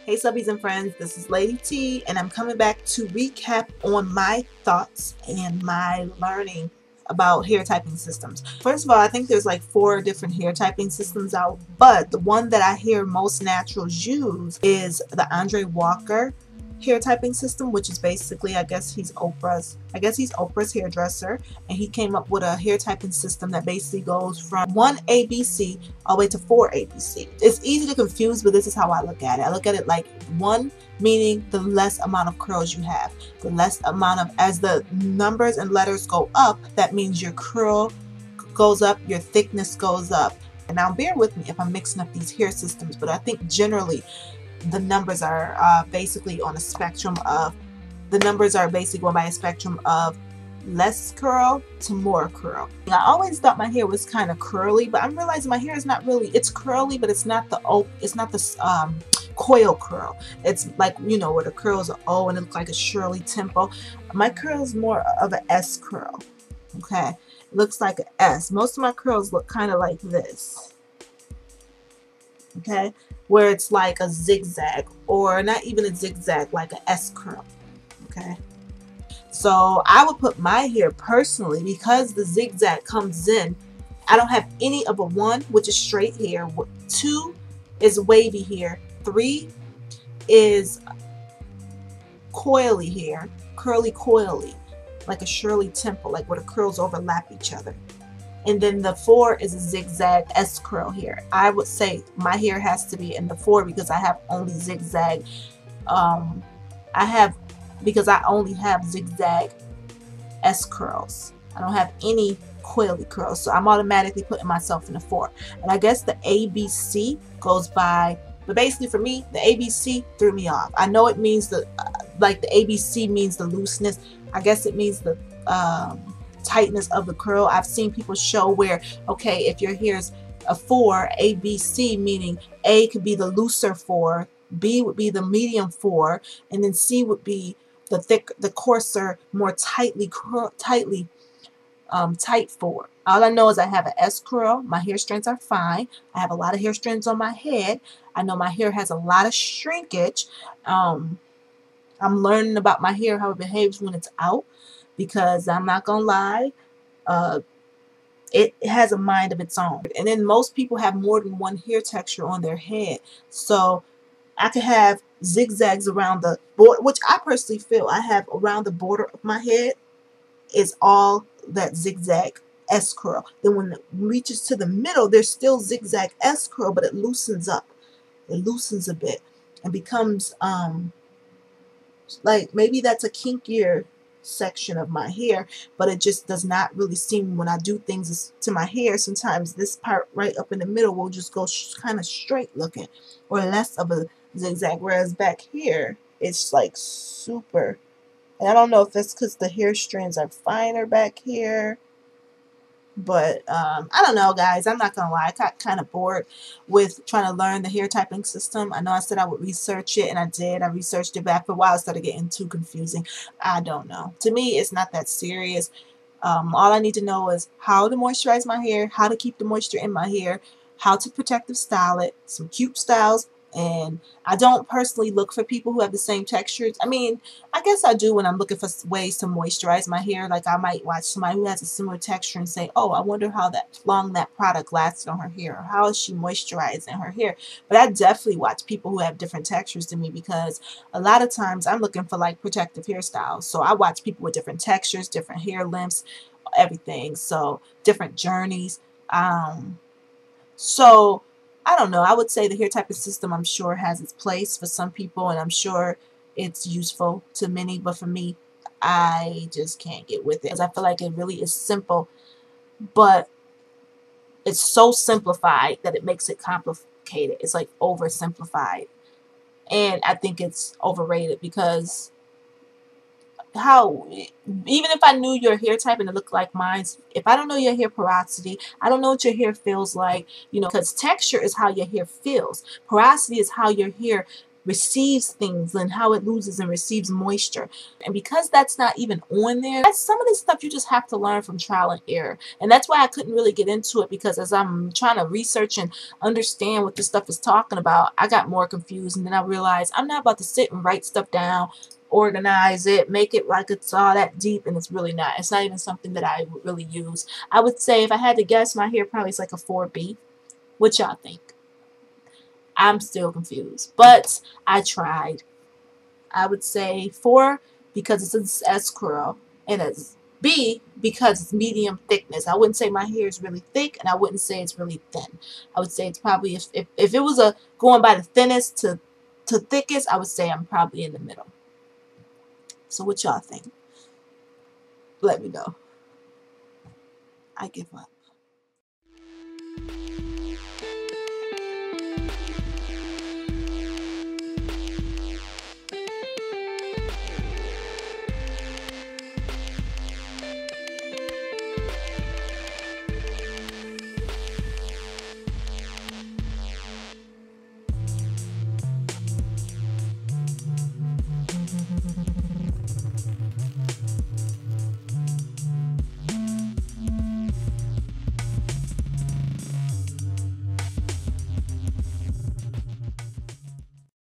Hey subbies and friends, this is Lady T and I'm coming back to recap on my thoughts and my learning about hair typing systems. First of all, I think there's like 4 different hair typing systems out, but the one that I hear most naturals use is the Andre Walker hair typing system, which is basically, I guess he's Oprah's hairdresser, and he came up with a hair typing system that basically goes from 1 ABC all the way to 4 ABC. It's easy to confuse, but this is how I look at it. I look at it like 1 meaning the less amount of curls you have, the less amount of, as the numbers and letters go up, that means your curl goes up, your thickness goes up. And now bear with me if I'm mixing up these hair systems, but I think generally the numbers are basically on a spectrum of, the numbers are basically going by a spectrum of less curl to more curl. I always thought my hair was kind of curly, but I'm realizing my hair is not really, it's curly, but it's not the coil curl. It's like, you know, where the curls are O and it looks like a Shirley Temple. My curl is more of an S curl. Okay, it looks like an S. Most of my curls look kind of like this. Okay, where it's like a zigzag, or not even a zigzag, like an S curl. Okay, so I would put my hair personally, because the zigzag comes in, I don't have any of a 1, which is straight hair, 2 is wavy hair, 3 is coily hair, curly coily, like a Shirley Temple, like where the curls overlap each other. And then the 4 is a zigzag S curl hair. I would say my hair has to be in the 4 because I have only zigzag. Because I only have zigzag S curls. I don't have any coily curls, so I'm automatically putting myself in the 4. And I guess the ABC goes by, but basically for me, the ABC threw me off. I know it means the like the ABC means the looseness. I guess it means the tightness of the curl. I've seen people show where, okay, if your hair's a 4, ABC, meaning A could be the looser 4, B would be the medium 4, and then C would be the thick, the coarser, more tight 4. All I know is I have an S curl. My hair strands are fine. I have a lot of hair strands on my head. I know my hair has a lot of shrinkage. I'm learning about my hair, how it behaves when it's out, because I'm not gonna lie, it has a mind of its own. And then most people have more than 1 hair texture on their head, so I could have zigzags around the border, which I personally feel I have around the border of my head is all that zigzag S curl. Then when it reaches to the middle, there's still zigzag S curl, but it loosens up. It loosens a bit and becomes like, maybe that's a kinkier section of my hair, but it just does not really seem, when I do things to my hair, sometimes this part right up in the middle will just go kind of straight looking, or less of a zigzag, whereas back here it's like super. And I don't know if that's because the hair strands are finer back here, but I don't know, guys. I'm not gonna lie, I got kind of bored with trying to learn the hair typing system. I know I said I would research it, and I did. I researched it, but after a while it started getting too confusing. I don't know. To me, it's not that serious. All I need to know is how to moisturize my hair, how to keep the moisture in my hair, how to protective style it, some cute styles. And I don't personally look for people who have the same textures. I mean, I guess I do when I'm looking for ways to moisturize my hair. Like, I might watch somebody who has a similar texture and say, oh, I wonder how long that product lasted on her hair, or how is she moisturizing her hair. But I definitely watch people who have different textures than me, because a lot of times I'm looking for like protective hairstyles. So I watch people with different textures, different hair lengths, everything. So different journeys. So I don't know. I would say the hair typing system, I'm sure, has its place for some people, and I'm sure it's useful to many, but for me, I just can't get with it, because I feel like it really is simple, but it's so simplified that it makes it complicated. It's like oversimplified, and I think it's overrated, because how, even if I knew your hair type and it looked like mine, if I don't know your hair porosity, I don't know what your hair feels like, you know, because texture is how your hair feels. Porosity is how your hair receives things and how it loses and receives moisture. And because that's not even on there, that's some of this stuff you just have to learn from trial and error. And that's why I couldn't really get into it, because as I'm trying to research and understand what this stuff is talking about, I got more confused. And then I realized I'm not about to sit and write stuff down, organize it, make it like it's all that deep, and it's really not. It's not even something that I would really use. I would say, if I had to guess, my hair probably is like a 4B. What y'all think? I'm still confused, but I tried. I would say 4 because it's an S curl, and it's B because it's medium thickness. I wouldn't say my hair is really thick, and I wouldn't say it's really thin. I would say it's probably, if it was a going by the thinnest to thickest, I would say I'm probably in the middle. So what y'all think? Let me know. I give up.